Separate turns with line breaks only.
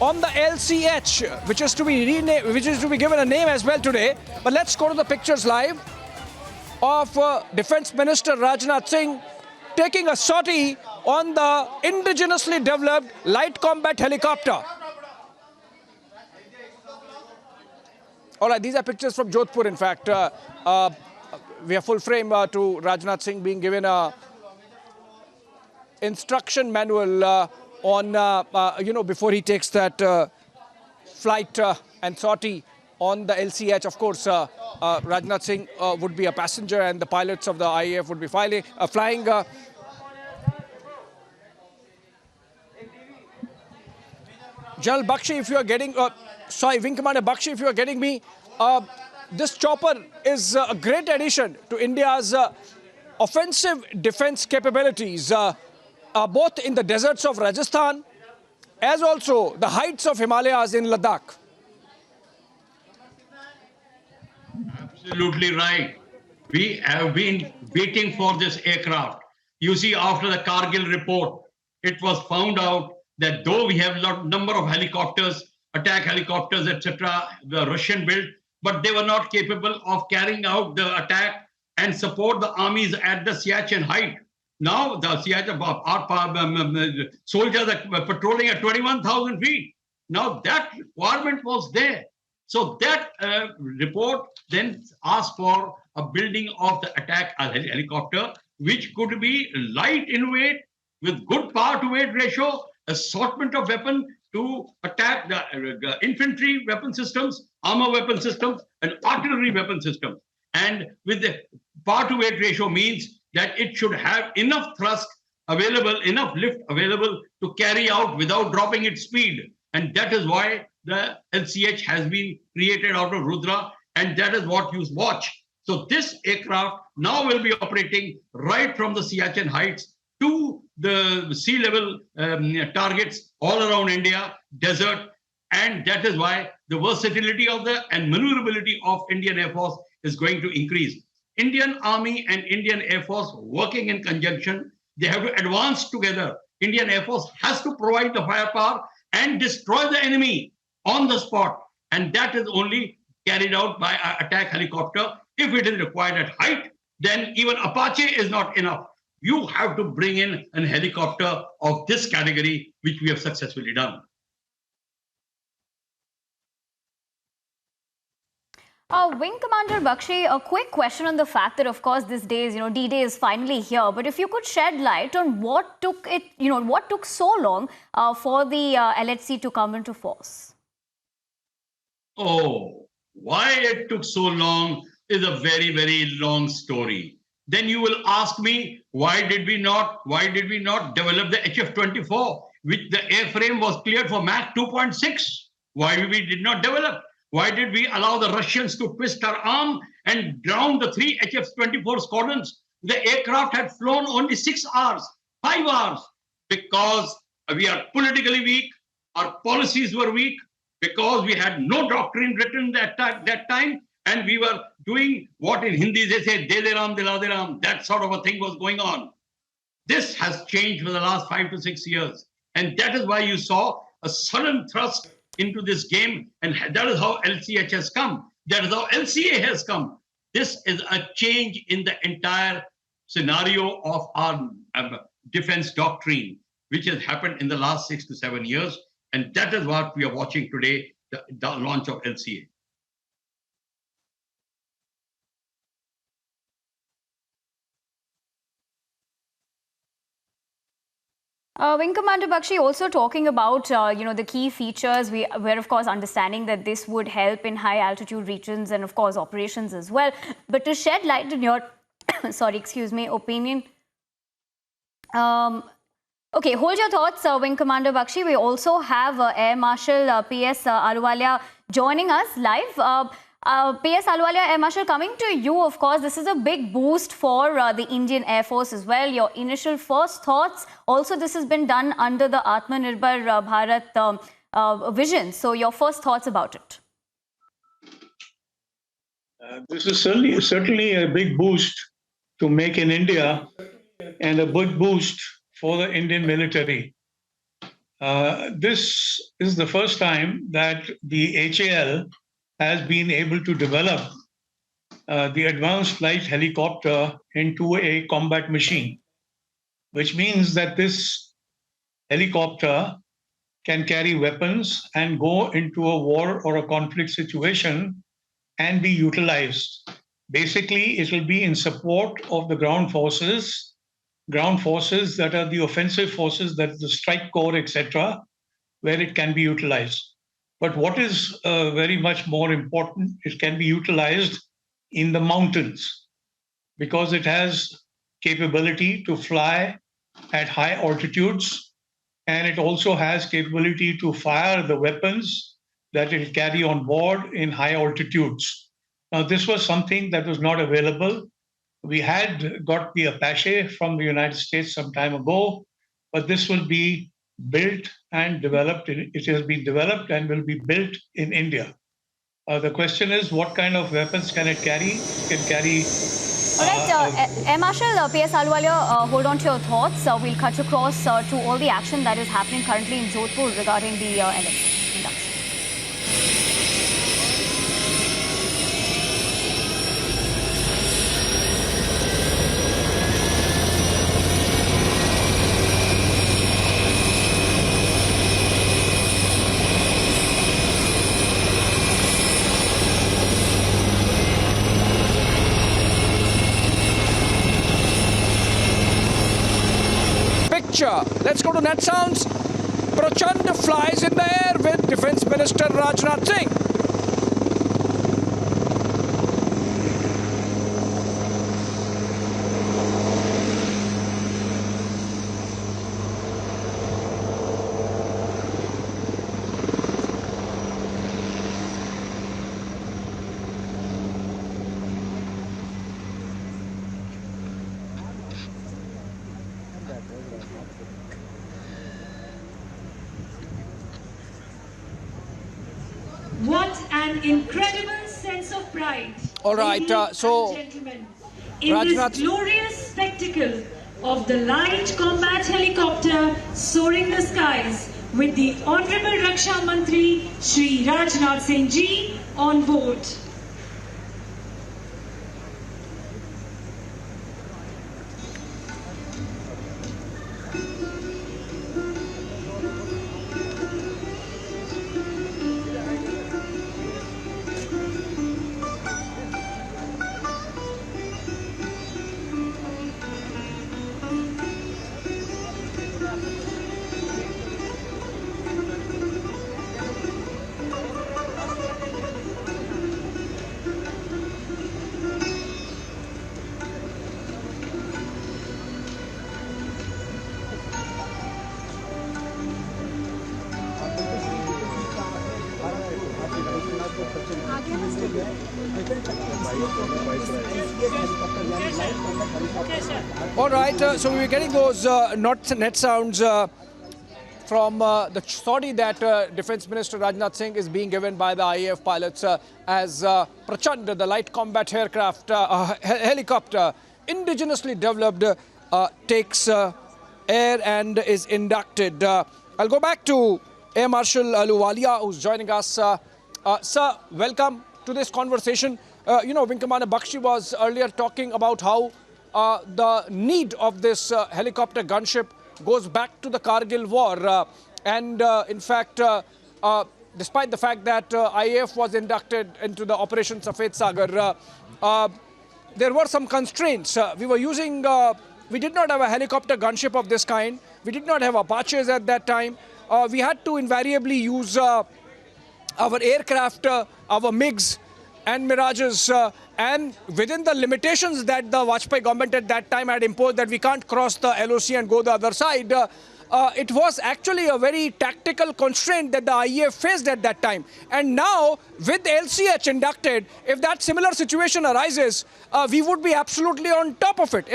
on the LCH, which is to be renamed, which is to be given a name as well today. But let's go to the pictures live of Defence Minister Rajnath Singh taking a sortie on the indigenously developed light combat helicopter. All right, these are pictures from Jodhpur, in fact. We have full frame to Rajnath Singh being given a instruction manual on, before he takes that flight and sortie on the LCH. Of course, Rajnath Singh would be a passenger and the pilots of the IAF would be flying. General Bakshi, if you are getting, Wing Commander Bakshi, if you are getting me, this chopper is a great addition to India's offensive defense capabilities, both in the deserts of Rajasthan as also the heights of Himalayas in Ladakh.
Absolutely right. We have been waiting for this aircraft. You see, after the Kargil report, it was found out that though we have a number of helicopters, attack helicopters, etc., the Russian built, but they were not capable of carrying out the attack and support the armies at the Siachen height. Now the Siachen, our soldiers are patrolling at 21,000 feet. Now that requirement was there. So that report then asked for a building of the attack helicopter, which could be light in weight, with good power to weight ratio, assortment of weapon to attack the infantry weapon systems, armor weapon systems, and artillery weapon systems. And with the power to weight ratio means that it should have enough thrust available, enough lift available to carry out without dropping its speed. And that is why the LCH has been created out of Rudra, and that is what you watch. So this aircraft now will be operating right from the Siachen heights to the sea level targets all around India, desert, and that is why the versatility of the and maneuverability of Indian Air Force is going to increase. Indian Army and Indian Air Force working in conjunction, they have to advance together. Indian Air Force has to provide the firepower and destroy the enemy on the spot, and that is only carried out by an attack helicopter. If it is required at height, then even Apache is not enough. You have to bring in a helicopter of this category, which we have successfully done.
Wing Commander Bakshi, a quick question on the fact that, of course, these days, D-Day is finally here. But if you could shed light on what took it, what took so long for the LHC to come into force?
Oh, why it took so long is a very, very long story. Then you will ask me, why did we not develop the HF-24, which the airframe was cleared for Mach 2.6? Why we did not develop? Why did we allow the Russians to twist our arm and drown the 3 HF-24 squadrons? The aircraft had flown only 6 hours, 5 hours, because we are politically weak, our policies were weak, because we had no doctrine written that time, and we were doing what in Hindi they say, de ram, dila de ram, that sort of a thing was going on. This has changed for the last 5 to 6 years. And that is why you saw a sudden thrust into this game. And that is how LCH has come. That is how LCA has come. This is a change in the entire scenario of our defense doctrine, which has happened in the last 6 to 7 years. And that is what we are watching today, the launch of LCA.
Wing Commander Bakshi, also talking about, the key features, we're of course understanding that this would help in high altitude regions and of course operations as well. But to shed light on your, opinion. Okay, hold your thoughts, Wing Commander Bakshi. We also have Air Marshal P.S. Ahluwalia joining us live. P.S. Ahluwalia, Air Marshal, coming to you, of course, this is a big boost for the Indian Air Force as well. Your initial first thoughts, also this has been done under the Atmanirbhar Bharat vision. So your first thoughts about it.
This is certainly a big boost to Make in India and a big boost for the Indian military. This is the first time that the HAL has been able to develop the advanced light helicopter into a combat machine, which means that this helicopter can carry weapons and go into a war or a conflict situation and be utilized. Basically, it will be in support of the ground forces that are the offensive forces, that is the strike corps, etc., where it can be utilized. But what is very much more important, it can be utilized in the mountains because it has capability to fly at high altitudes, and it also has capability to fire the weapons that it will carry on board in high altitudes. Now, this was something that was not available. We had got the Apache from the United States some time ago, but this will be built and developed. It has been developed and will be built in India. The question is, what kind of weapons can it carry? It can carry...
All right, Air Marshal P.S. Ahluwalia, hold on to your thoughts. We'll cut across to all the action that is happening currently in Jodhpur regarding the LMC induction.
Let's go to Net Sounds. Prachand flies in the air with Defence Minister Rajnath Singh.
What an incredible sense of pride.
All right, so
in
Rajnath,
this glorious spectacle of the light combat helicopter soaring the skies with the Honorable Raksha Mantri Shri Rajnath Singh ji on board.
all right, so we were getting those net sounds from the sortie that Defence Minister Rajnath Singh is being given by the IAF pilots as Prachand, the light combat aircraft helicopter, indigenously developed, takes air and is inducted. I'll go back to Air Marshal Ahluwalia, who's joining us. Sir, welcome to this conversation. Wing Commander Bakshi was earlier talking about how the need of this helicopter gunship goes back to the Kargil war. In fact, despite the fact that IAF was inducted into the Operation Safed Sagar, there were some constraints. We did not have a helicopter gunship of this kind. We did not have Apaches at that time. We had to invariably use our aircraft, our MiGs and Mirages, and within the limitations that the Vajpayee government at that time had imposed, that we can't cross the LOC and go the other side, it was actually a very tactical constraint that the IAF faced at that time. And now, with LCH inducted, if that similar situation arises, we would be absolutely on top of it.